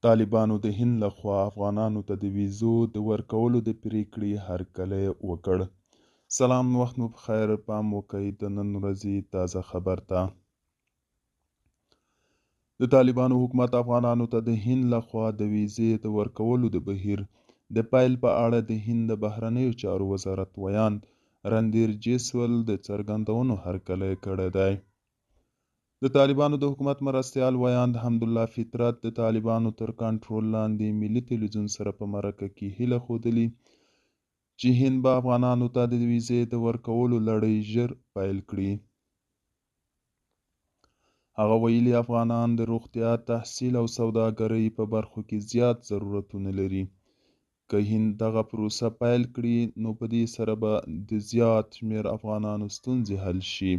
طالبانو د هند لخوا افغانانو ته د ویزو د ورکولو د پریکړې هرکلی وکړ. سلام، وخت مو بخیر. پام وکړئ د نن ورځې تازه خبر ته. د طالبانو حکومت افغانانو ته د هند لخوا د ویزې د ورکولو د بهیر د پیل په اړه د هند د بهرنیو چارو وزارت ویاند رندیر جیسول د څرګندونو هرکلی کړی دی. د طالبانو د حکومت مرستیال ویاند حمدالله فطرت د طالبانو تر کنټرول لاندې ملي تلویزیون سره په مرکه کې هیله ښودلې چې هند به افغانانو ته د ویزې د ورکولو لړۍ ژر پیل کړي. هغه ویلي افغانان د روغتیا، تحصیل او سوداګرۍ په برخو کې زیات ضرورتونه لري. که هند دغه پروسه پیل کړي نو په دې سره به د زیات شمېر افغانانو ستونزې حل شي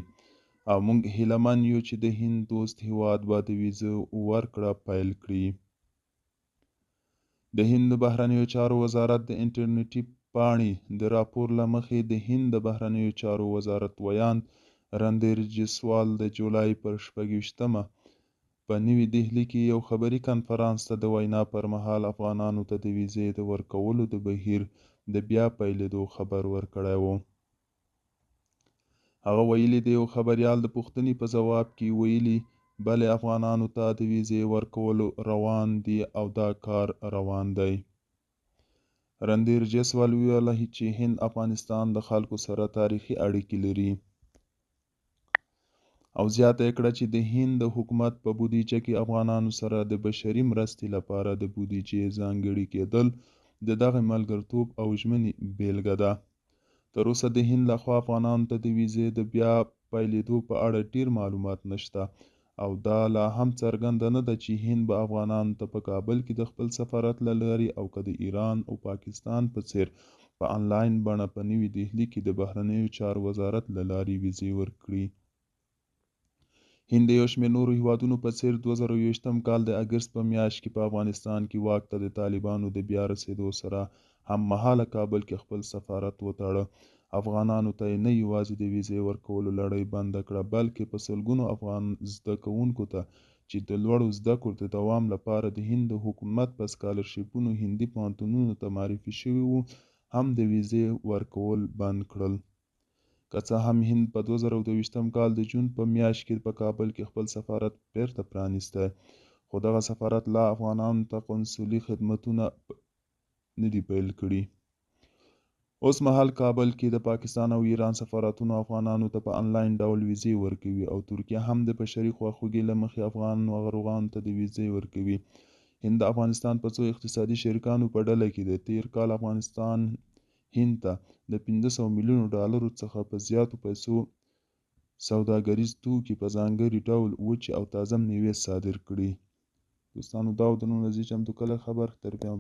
او موږ هیله من یو چې د هند دوست هیواد به د ویزو ورکړه پیل کړي. د هند د بهرنیو چارو وزارت د انټرنیټي پاڼې د راپور له مخې د هند د بهرنیو چارو وزارت ویاند رندیر جیسوال د جولای پر 26مه په نوي دهلي کې یو خبري کنفرانس ته د وینا پر مهال افغانانو ته د ویزې د ورکولو د بهیر د بیا پیلېدو خبر ورکړی و. هغه ویلي د یو خبریال د پوښتنې په ځواب کې ویلي بلې افغانانو ته د ویزې ورکولو روان دي او دا کار روان دی. رندیر جیسوال ویل چې هند افغانستان د خلکو سره تاریخي اړیکې لري او زیاته یې کړه چې د هند د حکومت په بودیجه کې افغانانو سره د بشري مرستې لپاره د بودیجې ځانګړي کېدل د دغه ملګرتوب او ژمنې بیلګه ده. تر اوسه د هند لخوا افغانانو ته د ویزې د بیا پیلېدو په اړه ډیر معلومات نشته او دا لا هم څرګنده نه ده چې هند به افغانانو ته په کابل کې د خپل سفارت له لارې او که د ایران او پاکستان په څیر په انلاین بڼه په نوي دهلي کې د بهرنیو چارو وزارت له لارې ویزې ورکړي. هند د یو شمېر نورو هیوادونو په څیر 2020 کال د اګست په میاشت کې په افغانستان کې واک ته د طالبانو د بیا رسېدو سره هم مهاله کابل کې خپل سفارت وتړه. افغانانو ته نه یوازې د ویزې ورکولو لړۍ بنده کړه بلکې په سلګونو افغان زده کوونکو ته چې د لوړو زده کړو د دوام لپاره د هند د حکومت په سکالرشیپونو هندي پوهنتونونو ته معرفي شوي وو هم د ویزې ورکول بند کړل. که څه هم هند په 2022 کال د جون په میاشت کې په کابل کې خپل سفارت بیرته پرانیسته خو دغه سفارت لا افغانانو ته قونسلي خدمتونه نه دي پیل کړي. اوس مهال کابل کې د پاکستان او ایران سفارتونو افغانانو ته په انلاین ډول ویزې ورکوي او ترکیه هم د بشري خواخوږۍ له مخې افغان ناروغانو ته د ویزې ورکوي. هند د افغانستان په څو اقتصادي شریکانو په ډله کې د تیر کال افغانستان هند ته د 500 میلیونو ډالرو څخه په زیاتو پیسو سوداګریز توکي په ځانګړي ډول وچې او تازه میوې صادر کړي. دوستانو دا و د نن ورځې چمتو کلی خبر. تر بیا